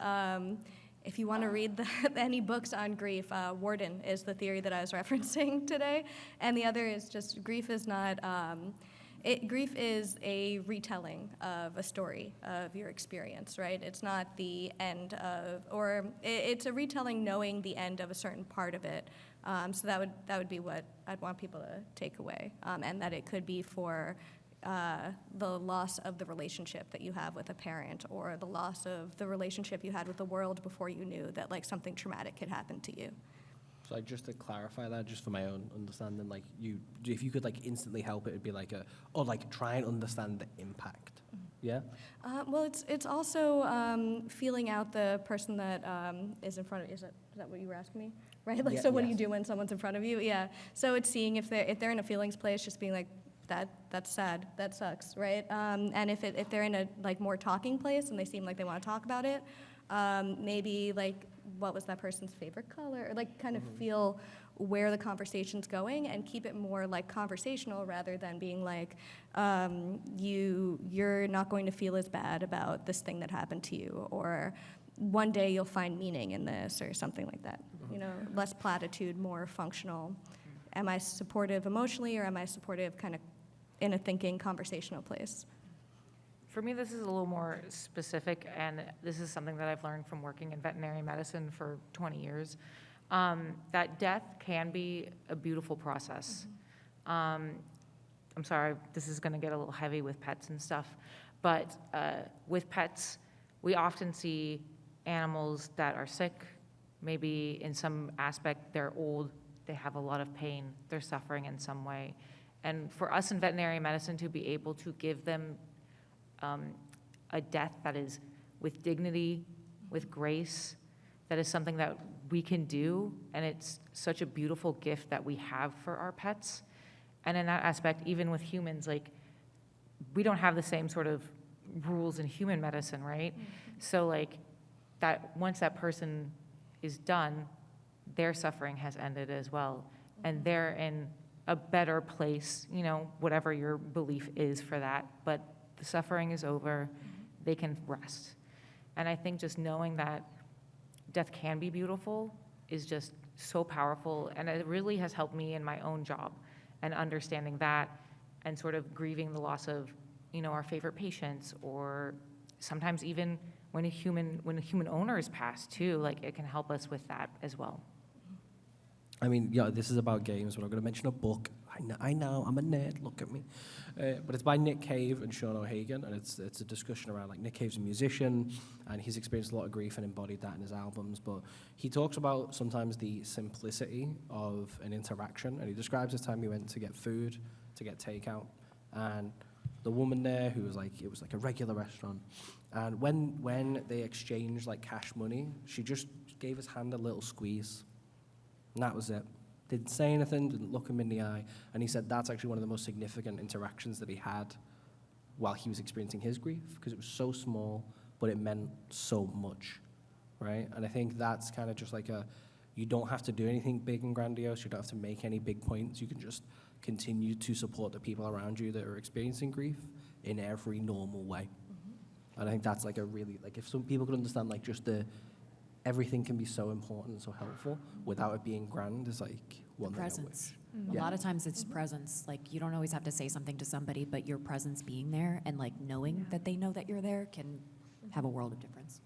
if you want to read any books on grief, Warden is the theory that I was referencing today. And the other is just grief is not, grief is a retelling of a story of your experience, right? It's not the end of, or it's a retelling knowing the end of a certain part of it. So that would be what I'd want people to take away. And that it could be for the loss of the relationship that you have with a parent, or the loss of the relationship you had with the world before you knew that something traumatic could happen to you. So just to clarify that, just for my own understanding, if you could instantly help it, it'd be try and understand the impact. Yeah. Well, it's also feeling out the person that is in front of you. Is that what you were asking me? Right. Yeah, so what do yes. you do when someone's in front of you? Yeah. So it's seeing if they're in a feelings place, just being that's sad, that sucks, right? And if they're in a more talking place and they seem like they want to talk about it, maybe what was that person's favorite color, or kind of feel where the conversation's going and keep it more conversational rather than being you're not going to feel as bad about this thing that happened to you, or one day you'll find meaning in this, or something like that. Less platitude, more functional am I supportive emotionally, or am I supportive kind of in a thinking conversational place? For me, this is a little more specific, and this is something that I've learned from working in veterinary medicine for 20 years, that death can be a beautiful process. I'm sorry, this is going to get a little heavy with pets and stuff, but with pets, we often see animals that are sick, maybe in some aspect they're old, they have a lot of pain, they're suffering in some way. And for us in veterinary medicine to be able to give them a death that is with dignity, with grace, that is something that we can do, and it's such a beautiful gift that we have for our pets. And in that aspect, even with humans, like, we don't have the same sort of rules in human medicine, right? So like, that once that person is done, their suffering has ended as well, and they're in a better place, you know, whatever your belief is for that, but the suffering is over, they can rest. And I think just knowing that death can be beautiful is just so powerful, and it really has helped me in my own job, and understanding that, and sort of grieving the loss of, you know, our favorite patients, or sometimes even when a human owner is passed too, like, it can help us with that as well. I mean, yeah, this is about games, but I'm going to mention a book. I know, I'm a nerd, look at me. But it's by Nick Cave and Sean O'Hagan, and it's a discussion around, like, Nick Cave's a musician, and he's experienced a lot of grief and embodied that in his albums, but he talks about sometimes the simplicity of an interaction, and he describes this time he went to get food, to get takeout, and the woman there who was like, it was like a regular restaurant, and when they exchanged, like, cash money, she just gave his hand a little squeeze, and that was it. Didn't say anything, didn't look him in the eye, and he said that's actually one of the most significant interactions that he had while he was experiencing his grief, because it was so small, but it meant so much, right? And I think that's kind of just like you don't have to do anything big and grandiose, you don't have to make any big points, you can just continue to support the people around you that are experiencing grief in every normal way. And I think that's like a really, like, if some people could understand, like, just everything can be so important and so helpful without it being grand is like one thing I Presence. wish. A lot of times it's presence. Like, you don't always have to say something to somebody, but your presence being there and, like, knowing that they know that you're there can have a world of difference.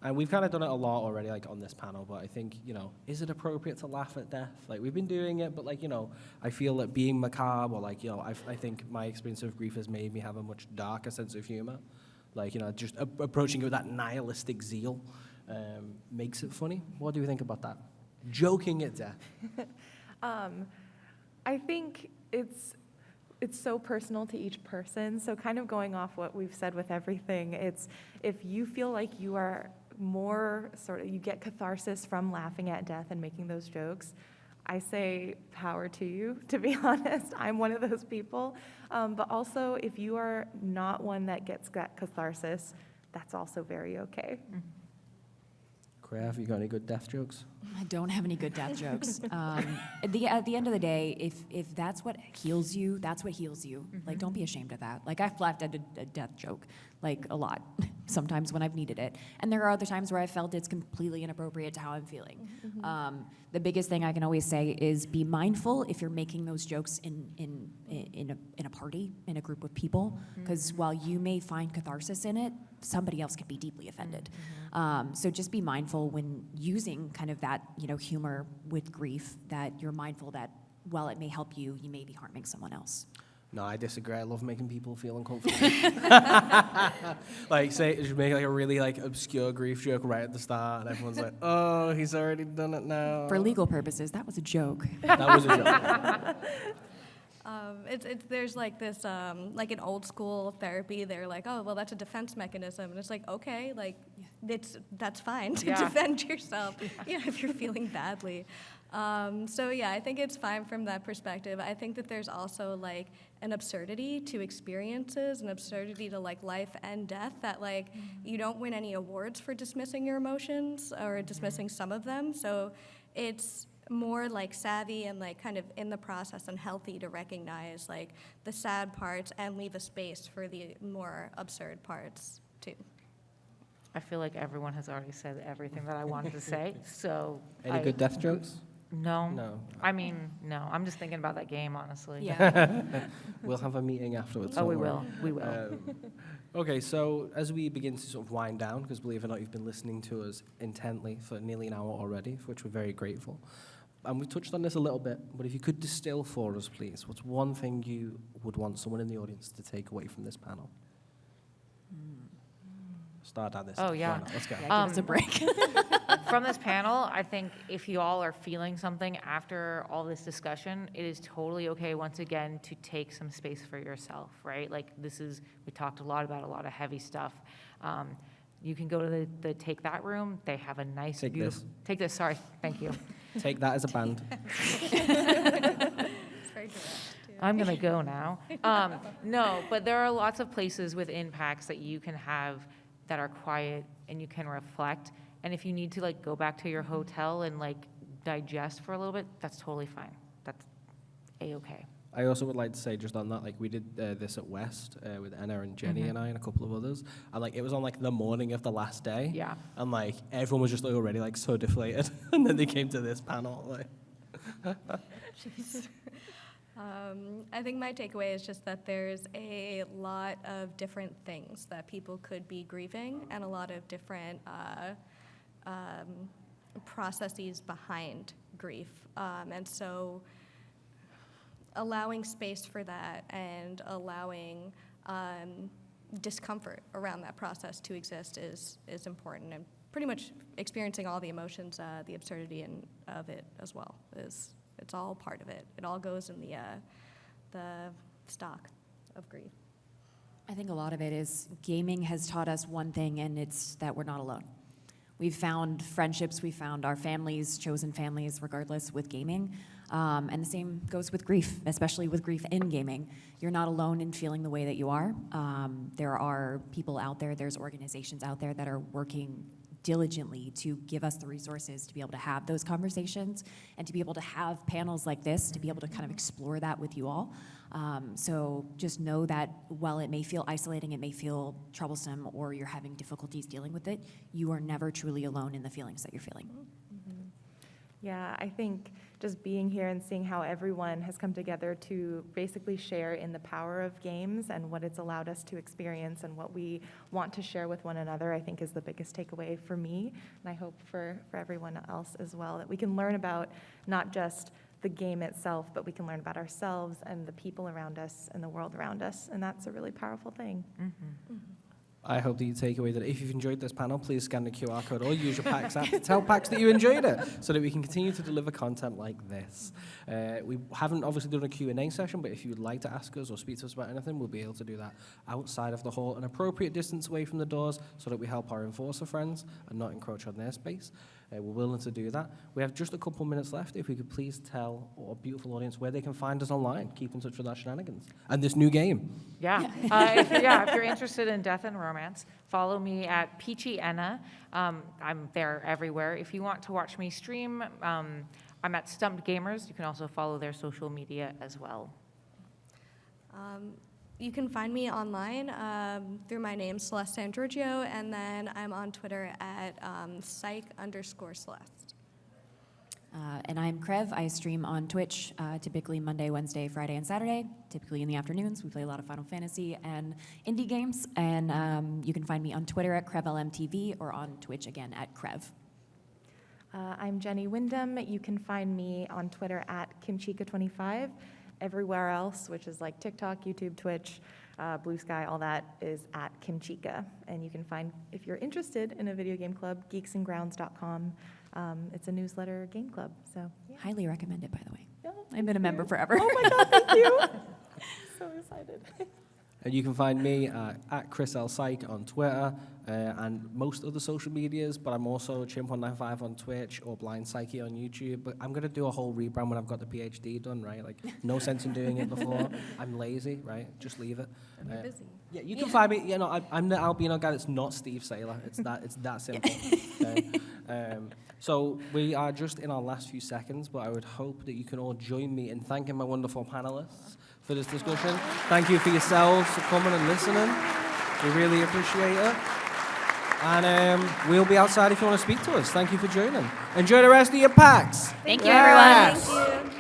And we've kind of done it a lot already, like, on this panel, but I think, you know, is it appropriate to laugh at death? Like, we've been doing it, but, like, you know, I feel that being macabre, or, like, you know, I think my experience of grief has made me have a much darker sense of humor. Like, you know, just approaching it with that nihilistic zeal makes it funny. What do you think about that? Joking at death. I think it's so personal to each person. So kind of going off what we've said with everything, it's if you feel like you are more sort of, you get catharsis from laughing at death and making those jokes, I say power to you, to be honest. I'm one of those people. But also, if you are not one that gets that catharsis, that's also very okay. Krav, you got any good death jokes? I don't have any good death jokes. At the end of the day, if that's what heals you, that's what heals you. Like, don't be ashamed of that. Like, I've laughed at a death joke, like, a lot, sometimes when I've needed it. And there are other times where I felt it's completely inappropriate to how I'm feeling. The biggest thing I can always say is be mindful if you're making those jokes in a party, in a group of people, because while you may find catharsis in it, somebody else could be deeply offended. So just be mindful when using kind of that, you know, humor with grief, that you're mindful that while it may help you, you may be harming someone else. No, I disagree. I love making people feel uncomfortable. Like, say, just make like a really like obscure grief joke right at the start, and everyone's like, "Oh, he's already done it now." For legal purposes, that was a joke. That was a joke. There's like this, like in old school therapy, they're like, oh, well, that's a defense mechanism. And it's like, okay, like, that's fine to defend yourself, you know, if you're feeling badly. So yeah, I think it's fine from that perspective. I think that there's also like an absurdity to experiences, an absurdity to like life and death, that like you don't win any awards for dismissing your emotions or dismissing some of them. So it's more like savvy and like kind of in the process and healthy to recognize like the sad parts and leave a space for the more absurd parts too. I feel like everyone has already said everything that I wanted to say, so Any good death jokes? No. No. I mean, no. I'm just thinking about that game, honestly. Yeah. We'll have a meeting afterwards. Oh, don't we worry. will. We will. Okay, so as we begin to sort of wind down, because believe it or not, you've been listening to us intently for nearly an hour already, for which we're very grateful. And we've touched on this a little bit, but if you could distill for us, please, what's one thing you would want someone in the audience to take away from this panel? Start at this. Oh, yeah. Why not? Let's go. Yeah, give us a break. From this panel, I think if you all are feeling something after all this discussion, it is totally okay, once again, to take some space for yourself, right? Like we talked a lot about a lot of heavy stuff. You can go to the Take That room. They have a nice, Take beautiful. this. Take this, sorry, thank you. Take that as a band. It's very direct, too. I'm gonna go now. No, but there are lots of places within PAX that you can have that are quiet and you can reflect. And if you need to like go back to your hotel and like digest for a little bit, that's totally fine. That's a-okay. I also would like to say just on that, like we did this at West with Anna and Jenny and I and a couple of others, and like it was on like the morning of the last day. Yeah. And like everyone was just like, already like so deflated, and then they came to this panel. Like, I think my takeaway is just that there's a lot of different things that people could be grieving and a lot of different processes behind grief. And so allowing space for that and allowing discomfort around that process to exist is important, and pretty much experiencing all the emotions, the absurdity of it as well it's all part of it. It all goes in the stock of grief. I think a lot of it is gaming has taught us one thing, and it's that we're not alone. We've found friendships, we found our families, chosen families, regardless, with gaming. And the same goes with grief, especially with grief in gaming. You're not alone in feeling the way that you are. There are people out there, there's organizations out there that are working diligently to give us the resources to be able to have those conversations and to be able to have panels like this, to be able to kind of explore that with you all. So just know that while it may feel isolating, it may feel troublesome, or you're having difficulties dealing with it, you are never truly alone in the feelings that you're feeling. Yeah, I think just being here and seeing how everyone has come together to basically share in the power of games and what it's allowed us to experience and what we want to share with one another, I think is the biggest takeaway for me, and I hope for everyone else as well, that we can learn about not just the game itself, but we can learn about ourselves and the people around us and the world around us, and that's a really powerful thing. I hope that you take away that if you've enjoyed this panel, please scan the QR code or use your PAX app to tell PAX that you enjoyed it, so that we can continue to deliver content like this. We haven't obviously done a Q&A session, but if you would like to ask us or speak to us about anything, we'll be able to do that outside of the hall, an appropriate distance away from the doors, so that we help our enforcer friends and not encroach on their space. We're willing to do that. We have just a couple minutes left. If we could please tell our beautiful audience where they can find us online, keep in touch with our shenanigans and this new game. Yeah. If you're interested in death and romance, follow me at Peachy Enna. I'm there everywhere. If you want to watch me stream, I'm at Stumped Gamers. You can also follow their social media as well. You can find me online through my name, Celeste San Giorgio, and then I'm on Twitter at psych_Celeste. And I'm Krev. I stream on Twitch, typically Monday, Wednesday, Friday, and Saturday. Typically in the afternoons. We play a lot of Final Fantasy and indie games. And you can find me on Twitter at KrevLMTV or on Twitch again at Krev. I'm Jenny Wyndham. You can find me on Twitter at Kimchika25. Everywhere else, which is like TikTok, YouTube, Twitch, Blue Sky, all that is at Kimchika. And you can find, if you're interested in a video game club, geeksandgrounds.com. It's a newsletter game club. So yeah. Highly recommend it, by the way. Yeah, I've been a member forever. Oh my God, thank you. So excited. And you can find me at Chris L. Psych on Twitter and most other social medias, but I'm also Chimp195 on Twitch or Blind Psyche on YouTube. But I'm going to do a whole rebrand when I've got the PhD done, right? Like, no sense in doing it before. I'm lazy, right? Just leave it. You're busy. Yeah, you can find me. You know, I'm the albino guy that's not Steve Saylor. It's that simple. Okay? So we are just in our last few seconds, but I would hope that you can all join me in thanking my wonderful panelists for this discussion. Thank you for yourselves for coming and listening. We really appreciate it. And we'll be outside if you want to speak to us. Thank you for joining. Enjoy the rest of your PAX. Thank you, everyone. Yes. Thank you.